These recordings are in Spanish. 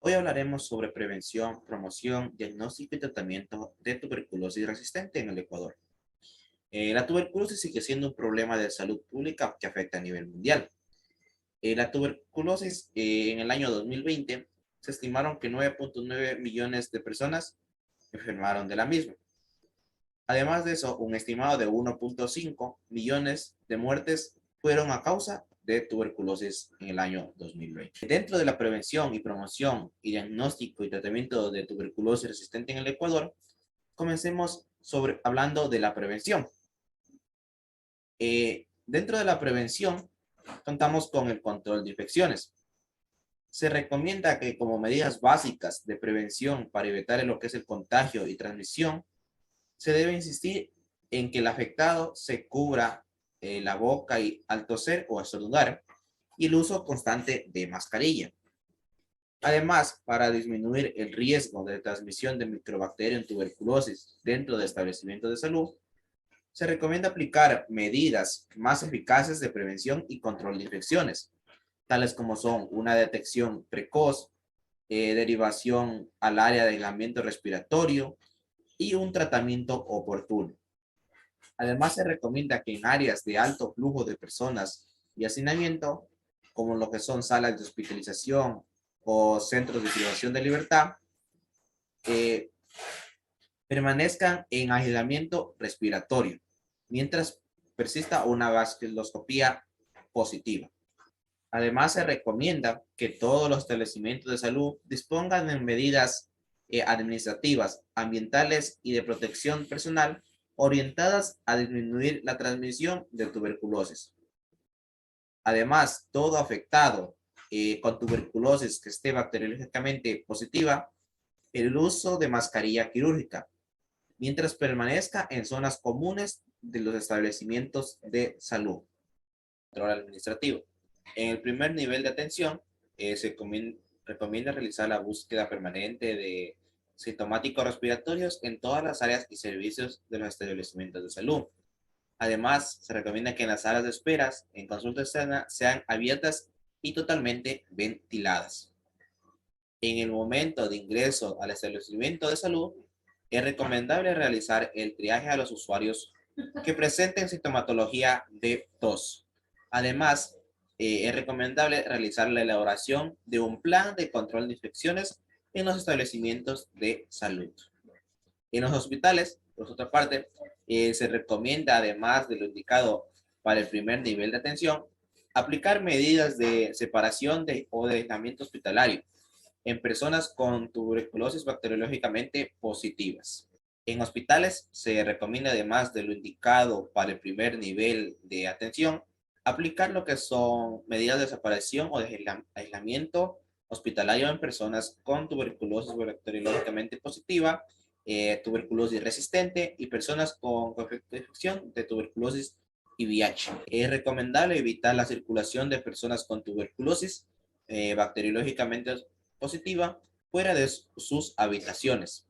Hoy hablaremos sobre prevención, promoción, diagnóstico y tratamiento de tuberculosis resistente en el Ecuador. La tuberculosis sigue siendo un problema de salud pública que afecta a nivel mundial. La tuberculosis en el año 2020 se estimaron que 9.9 millones de personas enfermaron de la misma. Además de eso, un estimado de 1.5 millones de muertes fueron a causa de tuberculosis en el año 2020. Dentro de la prevención y promoción y diagnóstico y tratamiento de tuberculosis resistente en el Ecuador, comencemos hablando de la prevención. Dentro de la prevención, contamos con el control de infecciones. Se recomienda que como medidas básicas de prevención para evitar lo que es el contagio y transmisión, se debe insistir en que el afectado se cubra la boca al toser o estornudar y el uso constante de mascarilla. Además, para disminuir el riesgo de transmisión de microbacteria en tuberculosis dentro de establecimientos de salud, se recomienda aplicar medidas más eficaces de prevención y control de infecciones, tales como son una detección precoz, derivación al área de aislamiento respiratorio y un tratamiento oportuno. Además, se recomienda que en áreas de alto flujo de personas y hacinamiento, como lo que son salas de hospitalización o centros de privación de libertad, eh, permanezcan en aislamiento respiratorio, mientras persista una baciloscopía positiva. Además, se recomienda que todos los establecimientos de salud dispongan de medidas administrativas, ambientales y de protección personal orientadas a disminuir la transmisión de tuberculosis. Además, todo afectado con tuberculosis que esté bacteriológicamente positiva, el uso de mascarilla quirúrgica, mientras permanezca en zonas comunes de los establecimientos de salud. Control administrativo. En el primer nivel de atención, se recomienda realizar la búsqueda permanente de sintomáticos respiratorios en todas las áreas y servicios de los establecimientos de salud. Además, se recomienda que en las salas de esperas en consulta externa sean abiertas y totalmente ventiladas. En el momento de ingreso al establecimiento de salud, es recomendable realizar el triaje a los usuarios que presenten sintomatología de tos. Además, es recomendable realizar la elaboración de un plan de control de infecciones en los establecimientos de salud. En los hospitales, por otra parte, se recomienda, además de lo indicado para el primer nivel de atención, aplicar medidas de separación o de aislamiento hospitalario en personas con tuberculosis bacteriológicamente positivas. En hospitales se recomienda, además de lo indicado para el primer nivel de atención, aplicar lo que son medidas de separación o de aislamiento hospitalario en personas con tuberculosis bacteriológicamente positiva, tuberculosis resistente y personas con infección de tuberculosis y VIH. Es recomendable evitar la circulación de personas con tuberculosis bacteriológicamente positiva fuera de sus habitaciones.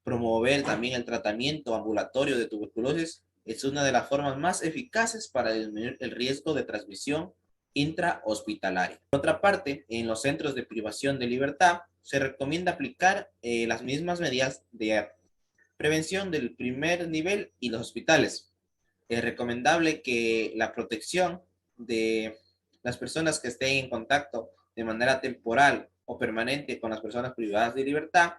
Promover también el tratamiento ambulatorio de tuberculosis es una de las formas más eficaces para disminuir el riesgo de transmisión intrahospitalaria. Por otra parte, en los centros de privación de libertad se recomienda aplicar las mismas medidas de prevención del primer nivel y los hospitales. Es recomendable que la protección de las personas que estén en contacto de manera temporal o permanente con las personas privadas de libertad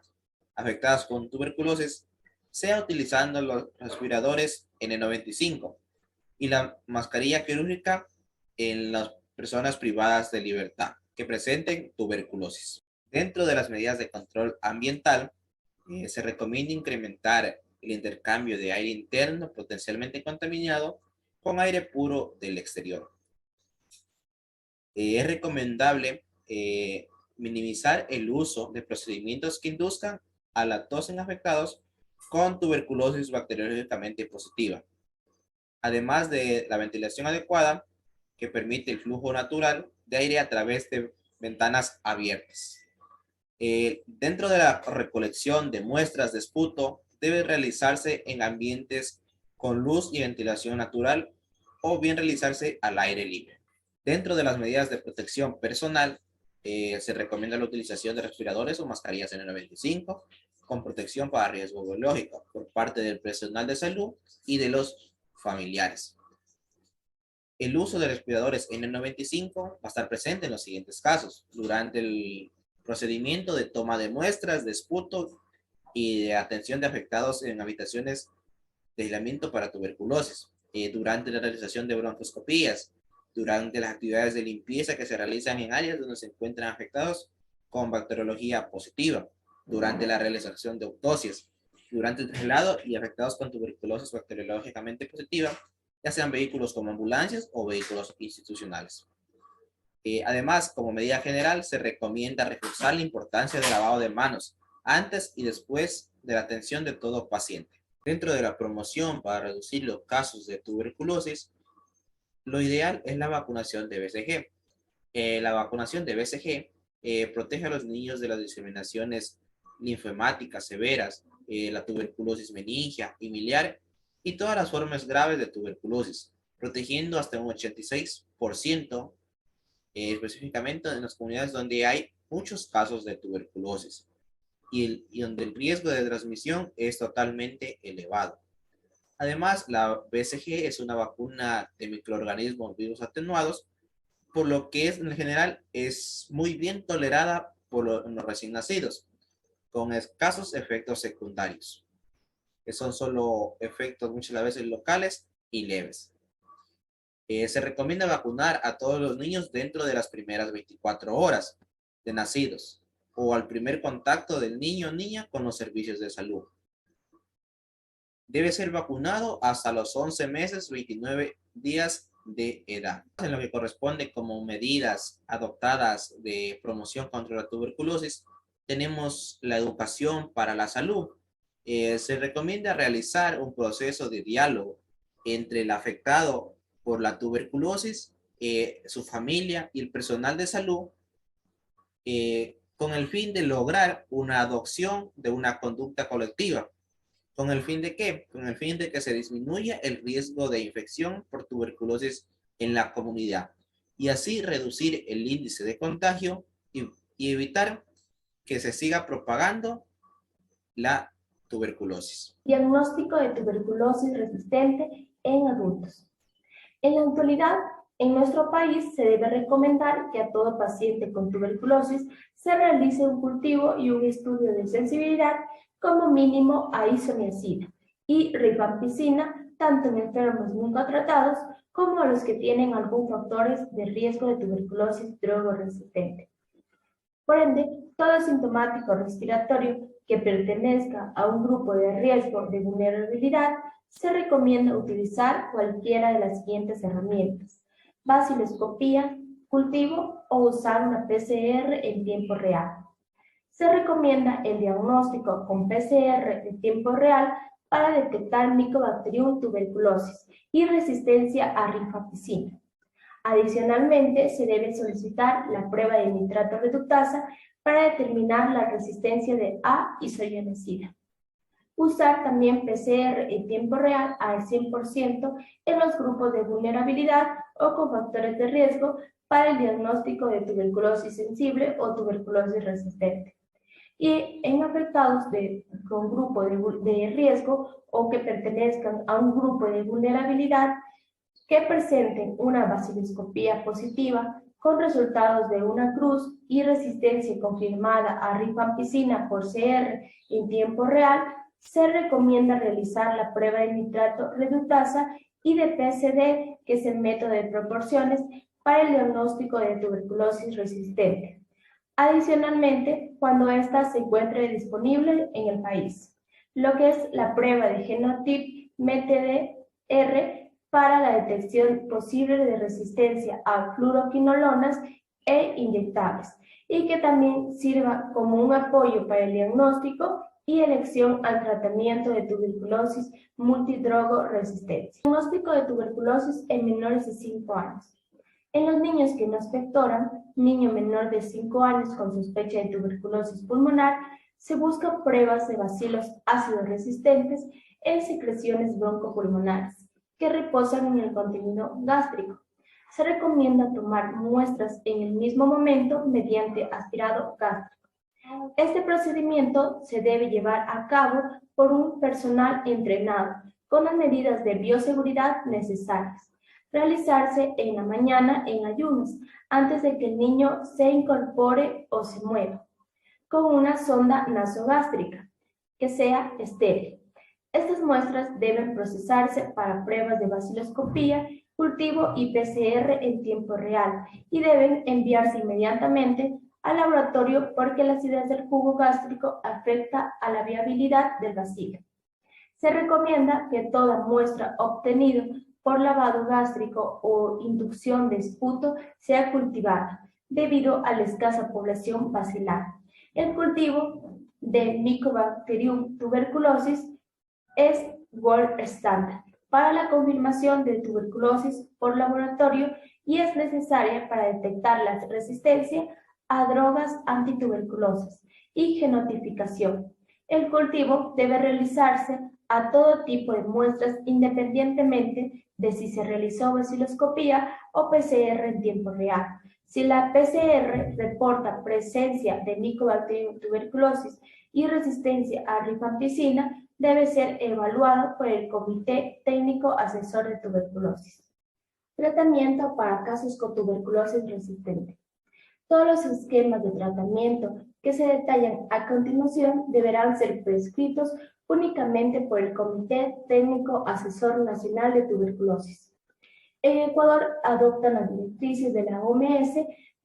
afectadas con tuberculosis sea utilizando los respiradores N95 y la mascarilla quirúrgica en las personas privadas de libertad que presenten tuberculosis. Dentro de las medidas de control ambiental, se recomienda incrementar el intercambio de aire interno potencialmente contaminado con aire puro del exterior. Es recomendable minimizar el uso de procedimientos que induzcan a la tos en afectados con tuberculosis bacteriológicamente positiva, además de la ventilación adecuada que permite el flujo natural de aire a través de ventanas abiertas. Dentro de la recolección de muestras de esputo debe realizarse en ambientes con luz y ventilación natural o bien realizarse al aire libre. Dentro de las medidas de protección personal, Se recomienda la utilización de respiradores o mascarillas N95 con protección para riesgo biológico por parte del personal de salud y de los familiares. El uso de respiradores N95 va a estar presente en los siguientes casos: durante el procedimiento de toma de muestras de esputo y de atención de afectados en habitaciones de aislamiento para tuberculosis, durante la realización de broncoscopías, durante las actividades de limpieza que se realizan en áreas donde se encuentran afectados con bacteriología positiva, durante la realización de autopsias, durante el traslado y afectados con tuberculosis bacteriológicamente positiva, ya sean vehículos como ambulancias o vehículos institucionales. Además, como medida general, se recomienda reforzar la importancia del lavado de manos antes y después de la atención de todo paciente. Dentro de la promoción para reducir los casos de tuberculosis, lo ideal es la vacunación de BCG. La vacunación de BCG protege a los niños de las diseminaciones linfohemáticas severas, la tuberculosis meningia y miliar y todas las formas graves de tuberculosis, protegiendo hasta un 86%, específicamente en las comunidades donde hay muchos casos de tuberculosis y donde el riesgo de transmisión es totalmente elevado. Además, la BCG es una vacuna de microorganismos vivos atenuados, por lo que en general es muy bien tolerada por los recién nacidos, con escasos efectos secundarios, que son solo efectos muchas veces locales y leves. Se recomienda vacunar a todos los niños dentro de las primeras 24 horas de nacidos o al primer contacto del niño o niña con los servicios de salud. Debe ser vacunado hasta los 11 meses, 29 días de edad. En lo que corresponde como medidas adoptadas de promoción contra la tuberculosis, tenemos la educación para la salud. Se recomienda realizar un proceso de diálogo entre el afectado por la tuberculosis, su familia y el personal de salud, con el fin de lograr una adopción de una conducta colectiva. ¿Con el fin de qué? Con el fin de que se disminuya el riesgo de infección por tuberculosis en la comunidad y así reducir el índice de contagio y evitar que se siga propagando la tuberculosis. Diagnóstico de tuberculosis resistente en adultos. En la actualidad, en nuestro país se debe recomendar que a todo paciente con tuberculosis se realice un cultivo y un estudio de sensibilidad como mínimo a isoniazida y rifampicina, tanto en enfermos nunca tratados como a los que tienen algún factor de riesgo de tuberculosis drogoresistente. Por ende, todo asintomático respiratorio que pertenezca a un grupo de riesgo de vulnerabilidad se recomienda utilizar cualquiera de las siguientes herramientas: vaciloscopía, cultivo o usar una PCR en tiempo real. Se recomienda el diagnóstico con PCR de tiempo real para detectar Mycobacterium tuberculosis y resistencia a rifampicina. Adicionalmente, se debe solicitar la prueba de nitrato reductasa para determinar la resistencia de A-isoniazida. Usar también PCR en tiempo real al 100% en los grupos de vulnerabilidad o con factores de riesgo para el diagnóstico de tuberculosis sensible o tuberculosis resistente. Y en afectados con grupo de riesgo o que pertenezcan a un grupo de vulnerabilidad que presenten una vaciloscopía positiva con resultados de una cruz y resistencia confirmada a rifampicina por CR en tiempo real, se recomienda realizar la prueba de nitrato reductasa y de PCD, que es el método de proporciones para el diagnóstico de tuberculosis resistente. Adicionalmente, cuando ésta se encuentre disponible en el país, lo que es la prueba de genotip MTDR para la detección posible de resistencia a fluoroquinolonas e inyectables, y que también sirva como un apoyo para el diagnóstico y elección al tratamiento de tuberculosis multidrogo resistencia. Diagnóstico de tuberculosis en menores de 5 años. En los niños que no expectoran, niño menor de 5 años con sospecha de tuberculosis pulmonar, se buscan pruebas de bacilos ácidos resistentes en secreciones broncopulmonares que reposan en el contenido gástrico. Se recomienda tomar muestras en el mismo momento mediante aspirado gástrico. Este procedimiento se debe llevar a cabo por un personal entrenado con las medidas de bioseguridad necesarias. Realizarse en la mañana en ayunas, antes de que el niño se incorpore o se mueva, con una sonda nasogástrica que sea estéril. Estas muestras deben procesarse para pruebas de vaciloscopía, cultivo y PCR en tiempo real y deben enviarse inmediatamente al laboratorio porque la acidez del jugo gástrico afecta a la viabilidad del bacilo. Se recomienda que toda muestra obtenida por lavado gástrico o inducción de esputo sea cultivada, debido a la escasa población bacilar. El cultivo de Mycobacterium tuberculosis es gold standard para la confirmación de tuberculosis por laboratorio y es necesaria para detectar la resistencia a drogas antituberculosas y genotificación. El cultivo debe realizarse a todo tipo de muestras independientemente de si se realizó vaciloscopía o PCR en tiempo real. Si la PCR reporta presencia de Mycobacterium tuberculosis y resistencia a rifampicina, debe ser evaluado por el Comité Técnico Asesor de Tuberculosis. Tratamiento para casos con tuberculosis resistente. Todos los esquemas de tratamiento que se detallan a continuación deberán ser prescritos únicamente por el Comité Técnico Asesor Nacional de Tuberculosis. En Ecuador adoptan las directrices de la OMS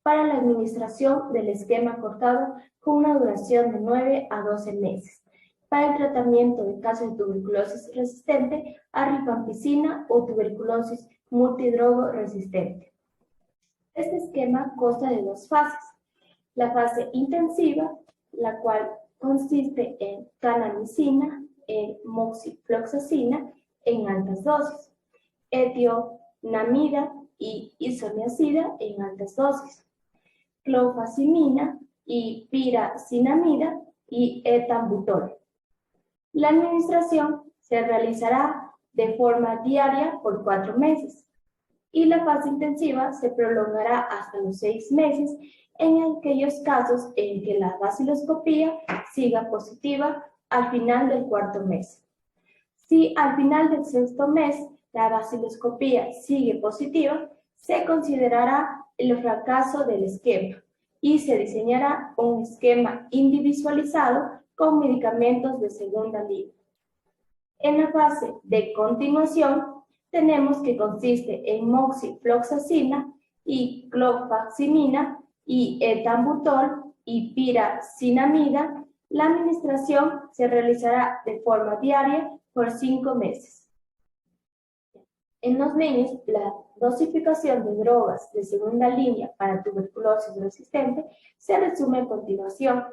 para la administración del esquema cortado con una duración de 9 a 12 meses para el tratamiento de casos de tuberculosis resistente a rifampicina o tuberculosis multidrogo resistente. Este esquema consta de dos fases. La fase intensiva, la cual consiste en kanamicina, en moxifloxacina en altas dosis, etionamida y isoniazida en altas dosis, clofazimina y piracinamida y etambutol. La administración se realizará de forma diaria por 4 meses y la fase intensiva se prolongará hasta los 6 meses en aquellos casos en que la vaciloscopía siga positiva al final del 4.º mes. Si al final del 6.º mes la vaciloscopía sigue positiva, se considerará el fracaso del esquema y se diseñará un esquema individualizado con medicamentos de segunda línea. En la fase de continuación, tenemos que consiste en moxifloxacina y clofazimina y etambutol y piracinamida. La administración se realizará de forma diaria por 5 meses. En los niños, la dosificación de drogas de segunda línea para tuberculosis resistente se resume a continuación.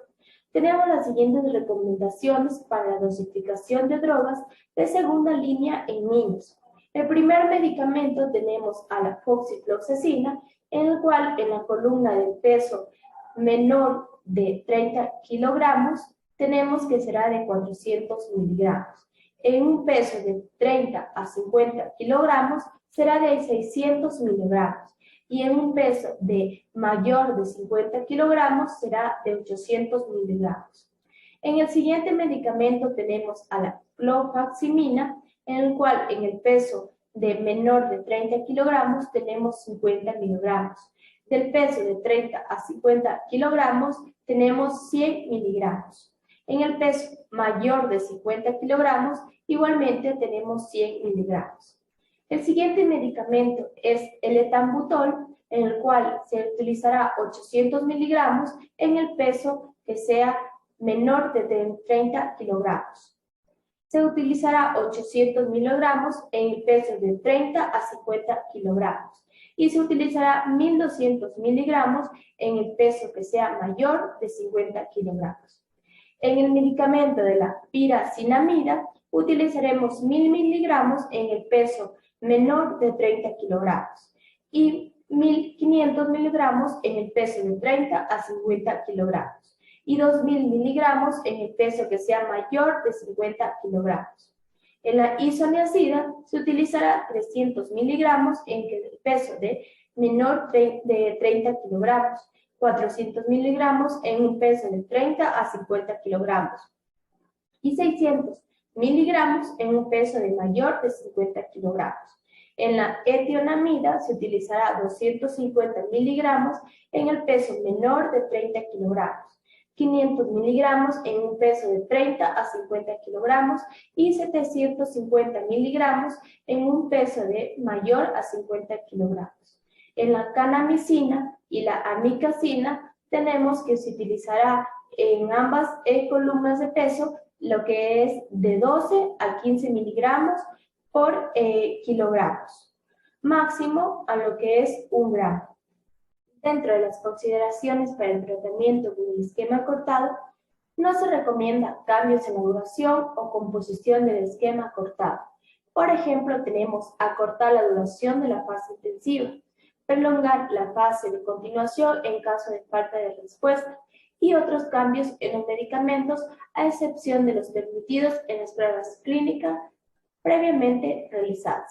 Tenemos las siguientes recomendaciones para la dosificación de drogas de segunda línea en niños. El primer medicamento tenemos a la foxifloxacina, en el cual en la columna del peso menor de 30 kilogramos tenemos que será de 400 miligramos. En un peso de 30 a 50 kilogramos será de 600 miligramos. Y en un peso de mayor de 50 kilogramos será de 800 miligramos. En el siguiente medicamento tenemos a la clofazimina, en el cual en el peso de menor de 30 kilogramos tenemos 50 miligramos. Del peso de 30 a 50 kilogramos tenemos 100 miligramos. En el peso mayor de 50 kilogramos igualmente tenemos 100 miligramos. El siguiente medicamento es el etambutol, en el cual se utilizará 800 miligramos en el peso que sea menor de 30 kilogramos. Se utilizará 800 miligramos en el peso de 30 a 50 kilogramos. Y se utilizará 1200 miligramos en el peso que sea mayor de 50 kilogramos. En el medicamento de la piracinamida utilizaremos 1000 miligramos en el peso menor de 30 kilogramos y 1500 miligramos en el peso de 30 a 50 kilogramos y 2000 miligramos en el peso que sea mayor de 50 kilogramos. En la isoniazida se utilizará 300 miligramos en el peso de menor de 30 kilogramos, 400 miligramos en un peso de 30 a 50 kilogramos y 600 miligramos en un peso de mayor de 50 kilogramos. En la etionamida se utilizará 250 miligramos en el peso menor de 30 kilogramos, 500 miligramos en un peso de 30 a 50 kilogramos y 750 miligramos en un peso de mayor a 50 kilogramos. En la canamicina y la amicacina tenemos que se utilizará en ambas columnas de peso lo que es de 12 a 15 miligramos por kilogramos, máximo a lo que es 1 gramo. Dentro de las consideraciones para el tratamiento con el esquema cortado, no se recomienda cambios en la duración o composición del esquema cortado. Por ejemplo, tenemos acortar la duración de la fase intensiva, prolongar la fase de continuación en caso de falta de respuesta y otros cambios en los medicamentos, a excepción de los permitidos en las pruebas clínicas previamente realizadas.